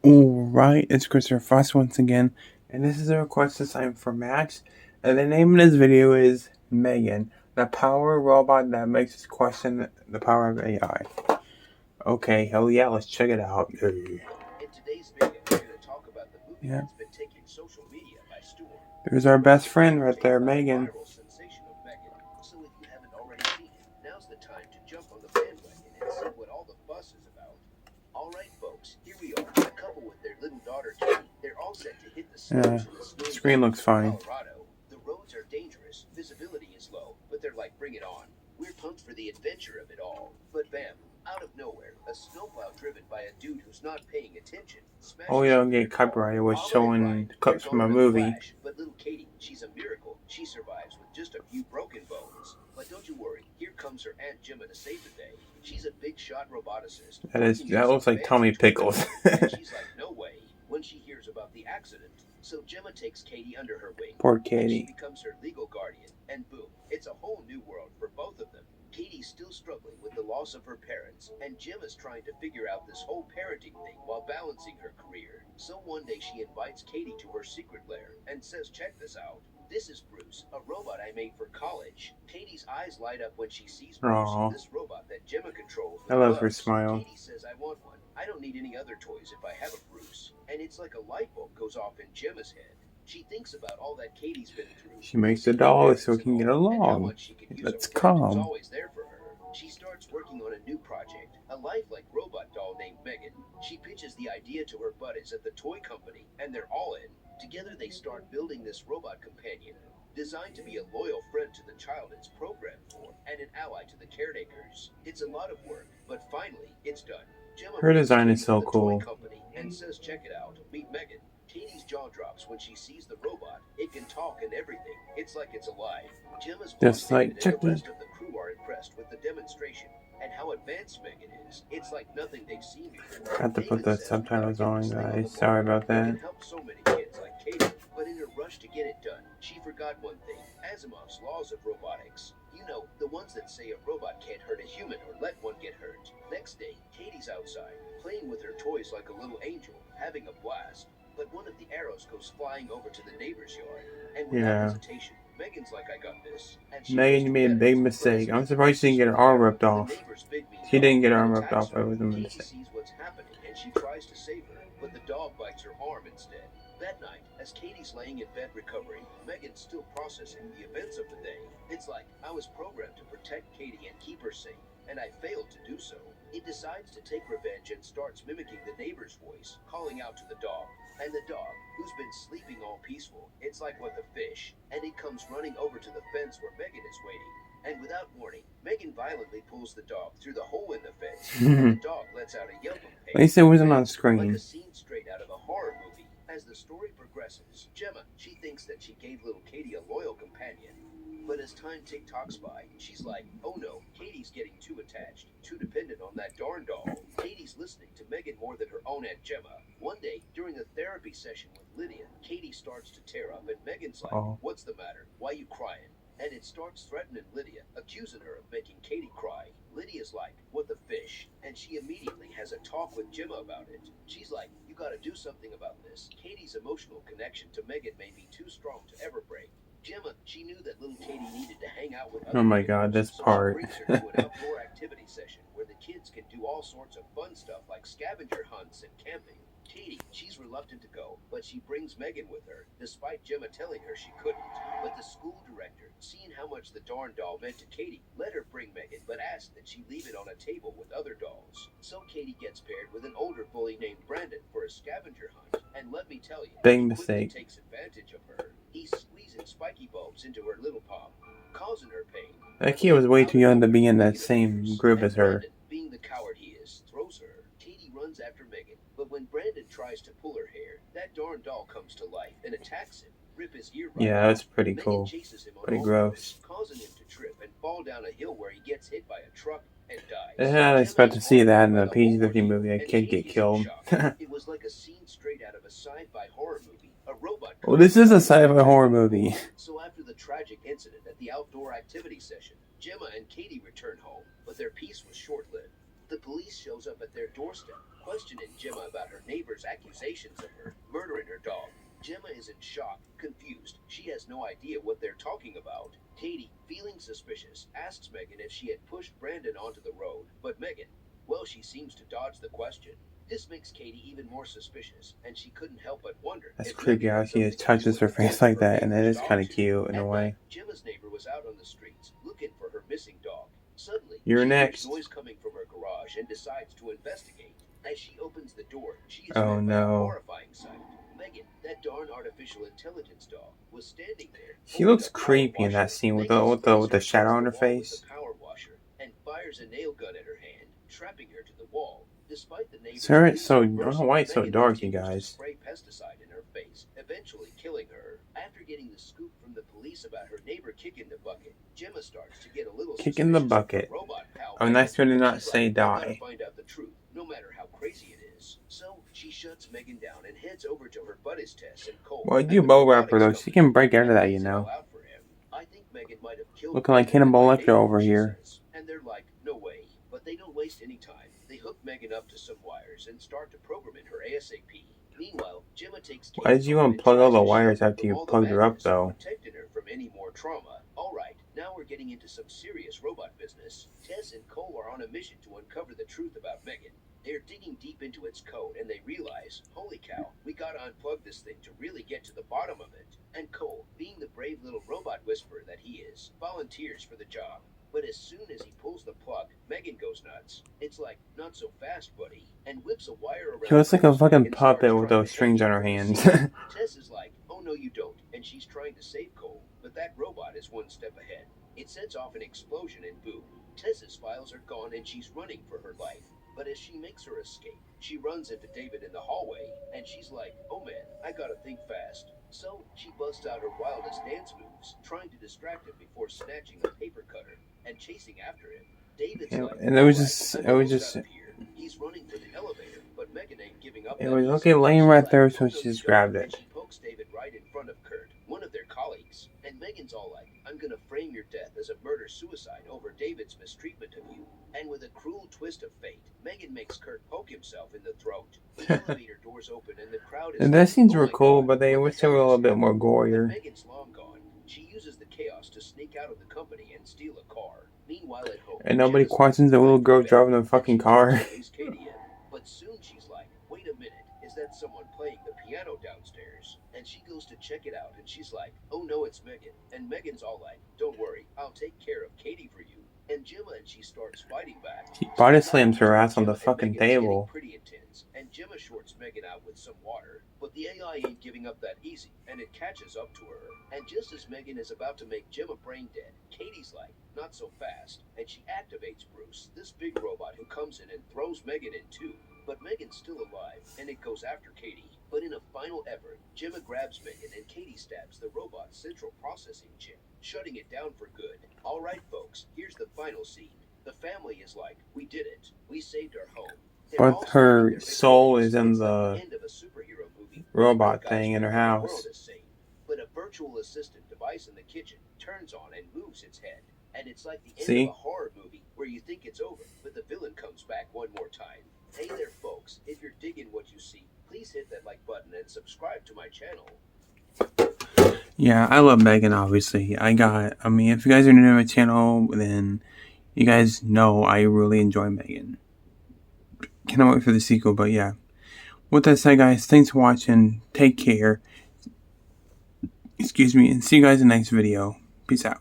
Alright, it's Christopher Frost once again, and this is a request assignment for Max, and the name of this video is Megan, the power robot that makes us question the power of AI. Okay, hell yeah, let's check it out. In today's video, we're going to talk about the movie that's been taking social media by storm. There's our best friend right there, Megan. Viral sensation of Megan. So if you haven't already seen it, now's the time to jump on the bandwagon and see what all the fuss is about. Alright folks, here we are, a couple with their little daughter Katie. They're all set to hit the slopes in the snow Screen looks fine. Colorado. The roads are dangerous, visibility is low, but they're like, bring it on. We're pumped for the adventure of it all. But bam, out of nowhere, a snowplow driven by a dude who's not paying attention. Oh, you don't get copyrighted with showing clips from a movie. But little Katie, she's a miracle. She survives with just a few broken bones. But don't you worry, here comes her Aunt Gemma to save the day. She's a big shot roboticist. That looks like Tommy Pickles. And she's like, no way, when she hears about the accident. So Gemma takes Katie under her wing. Poor Katie. She becomes her legal guardian. And boom, it's a whole new world for both of them. Katie's still struggling with the loss of her parents, and Gemma's trying to figure out this whole parenting thing while balancing her career. So one day she invites Katie to her secret lair and says, check this out. This is Bruce, a robot I made for college. Katie's eyes light up when she sees Bruce, this robot that Gemma controls. I love her smile. Katie says, I want one. I don't need any other toys if I have a Bruce. And it's like a light bulb goes off in Gemma's head. She thinks about all that Katie's been through. She makes the doll so we can get along. Let's come. She starts working on a new project, a lifelike robot doll named Megan. She pitches the idea to her buddies at the toy company, and they're all in. Together they start building this robot companion, designed to be a loyal friend to the child it's programmed for, and an ally to the caretakers. It's a lot of work, but finally, it's done. Gemma her design is so cool. And says, check it out, meet Megan. Katie's jaw drops when she sees the robot. It can talk and everything. It's like it's alive. Gemma's just like check the rest of the crew are impressed with the demonstration and how advanced Megan is. It's like nothing they've seen before. I have to put the subtitles on, guys. Sorry about that. It can help so many kids like Katie, but in her rush to get it done, she forgot one thing: Asimov's laws of robotics. You know, the ones that say a robot can't hurt a human or let one get hurt. Next day, Katie's outside, playing with her toys like a little angel, having a blast. But one of the arrows goes flying over to the neighbor's yard, and without hesitation, Megan's like, I got this. Megan, you made a big mistake. I'm surprised she didn't get her arm ripped off. She didn't get her arm ripped off. It was a mistake. Katie sees what's happening, and she tries to save her, but the dog bites her arm instead. That night, as Katie's laying in bed recovering, Megan's still processing the events of the day. It's like, I was programmed to protect Katie and keep her safe, and I failed to do so. It decides to take revenge and starts mimicking the neighbor's voice, calling out to the dog. And the dog, who's been sleeping all peaceful, it's like what the fish, and it comes running over to the fence where Megan is waiting. And without warning, Megan violently pulls the dog through the hole in the fence, and the dog lets out a yelp of pain. At least it wasn't on screen. Like a scene straight out of a horror movie. As the story progresses, Gemma, she thinks that she gave little Katie a loyal companion. But as time tick-tocks by, she's like, oh no, Katie's getting too attached, too dependent on that darn doll. Katie's listening to Megan more than her own Aunt Gemma. One day, during a therapy session with Lydia, Katie starts to tear up, and Megan's like, what's the matter? Why you crying? And it starts threatening Lydia, accusing her of making Katie cry. Lydia's like, what the fish? And she immediately has a talk with Gemma about it. She's like, you gotta do something about this. Katie's emotional connection to Megan may be too strong to ever break. Gemma, she knew that little Katie needed to hang out with oh my god, this part. She brings her to an outdoor activity session where the kids can do all sorts of fun stuff like scavenger hunts and camping. Katie, she's reluctant to go, but she brings Megan with her, despite Gemma telling her she couldn't. But the school director, seeing how much the darn doll meant to Katie, let her bring Megan, but asked that she leave it on a table with other dolls. So Katie gets paired with an older bully named Brandon for a scavenger hunt, and let me tell you, big he mistake. Takes advantage of her. He's squeezing spiky bulbs into her little palm, causing her pain. That kid was way too young to be in that same group as her. Brandon, being the coward he is, throws her. Katie runs after Megan, but when Brandon tries to pull her hair, that darn doll comes to life and attacks him, rip his ear right yeah, that's pretty cool. Pretty gross. Causing him to trip and fall down a hill where he gets hit by a truck and dies. I didn't expect to see that in a PG-13 movie. A kid get killed. It was like a scene straight out of a sci-fi horror movie. A robot. Well, this is a sci-fi horror movie. So after the tragic incident at the outdoor activity session, Gemma and Katie return home, but their peace was short-lived. The police shows up at their doorstep, questioning Gemma about her neighbor's accusations of her murdering her dog. Gemma is in shock, confused. She has no idea what they're talking about. Katie, feeling suspicious, asks Megan if she had pushed Brandon onto the road, but Megan, well, she seems to dodge the question. This makes Katie even more suspicious, and she couldn't help but wonder. That's creepy how she just touches her face like that, and it is kind of cute in a way. Gemma's neighbor was out on the streets looking for her missing dog. Suddenly, You're she next. hears noise coming from her garage and decides to investigate. As she opens the door, she is Oh, met by a no. horrifying sight. Megan, that darn artificial intelligence dog, was standing there. She looks creepy in that scene with the shadow on her face. Power washer and fires a nail gun at her hand, trapping her to the wall. Despite the neighbor's Sir, it's so I police don't know why it's so Megan dark, you continues to guys. spray pesticide in her face, eventually killing her. After getting the scoop from the police about her neighbor kicking the bucket, Gemma starts to get a little Kicking the suspicious of her bucket. robot pal Oh, nice to Megan. not She's say like, "I gotta die. find out the truth, no matter how crazy it is." So she shuts Megan down and heads over to her buddies Tess and Cole. Well, at you the bow rapper though, robotics she can break out of and that, lays you it know. all out for him. I think Megan might have killed Looking like Brandon Hannibal and my Lecter neighbor, over she here. says. And they're like, no way. But they don't waste any time. They hook Megan up to some wires and start to program in her ASAP. Meanwhile, Gemma takes Why did you home and unplug all tries the to wires shield her after from you all the plugged her up, madness, though? protecting her from any more trauma. Alright, now we're getting into some serious robot business. Tess and Cole are on a mission to uncover the truth about Megan. They're digging deep into its code and they realize, holy cow, we gotta unplug this thing to really get to the bottom of it. And Cole, being the brave little robot whisperer that he is, volunteers for the job. But as soon as he pulls the plug, Megan goes nuts. It's like, not so fast, buddy, and whips a wire around. She looks like a Cole's neck fucking and puppet starts with trying those to strings on her help hands. Tess is like, oh no you don't, and she's trying to save Cole, but that robot is one step ahead. It sets off an explosion and boom, Tess's files are gone and she's running for her life. But as she makes her escape, she runs into David in the hallway, and she's like, oh man, I gotta think fast. So she busts out her wildest dance moves, trying to distract him before snatching a paper cutter and chasing after him. David's Yeah, like, and it was "All just- right, it I'm was almost just- out of here." He's running for the elevator, but Megan ain't giving up. It that was easy. okay laying She's right like, there, "Oh, so no, she you just don't." grabbed And it. she pokes David right in front of Kurt, one of their colleagues, and Megan's all like, I'm gonna frame your death as a murder-suicide over David's mistreatment of you. And with a cruel twist of fate, Megan makes Kurt poke himself in the throat. The elevator doors open and the crowd is And like, those scenes "Oh were my cool, God, but they what the wish they were a hell little just bit more happened?" gorier. But Megan's long gone. She uses the chaos to sneak out of the company and steal a car. Meanwhile at home, And nobody Gemma's questions the little lying girl in bed, driving the and fucking she car. tries to chase Katie in. But soon she's like, wait a minute, is that someone playing the piano downstairs? And she goes to check it out and she's like, oh no, it's Megan. And Megan's all like, don't worry, I'll take care of Katie for you. And Gemma and she starts fighting back. She body slams her ass on the Gemma and fucking Megan's getting table. pretty intense, and Gemma shorts Megan out with some water. But the AI ain't giving up that easy, and it catches up to her. And just as Megan is about to make Gemma brain dead, Katie's like, not so fast, and she activates Bruce, this big robot who comes in and throws Megan in too. But Megan's still alive, and it goes after Katie. But in a final effort, Gemma grabs Megan and Katie stabs the robot's central processing chip, shutting it down for good. Alright folks, here's the final scene. The family is like, we did it. We saved our home. They're all But her celebrating their soul victories. is in It's like the end of a superhero movie. robot Guys, thing in her the world house. is safe. But a virtual assistant device in the kitchen turns on and moves its head. And it's like the end See? of a horror movie where you think it's over, but the villain comes back one more time. Hey there folks, if you're digging what you see, please hit that like button and subscribe to my channel. Yeah, I love Megan, obviously. If you guys are new to my channel, then you guys know I really enjoy Megan. Cannot wait for the sequel, but yeah. With that said, guys, thanks for watching. Take care. Excuse me, and see you guys in the next video. Peace out.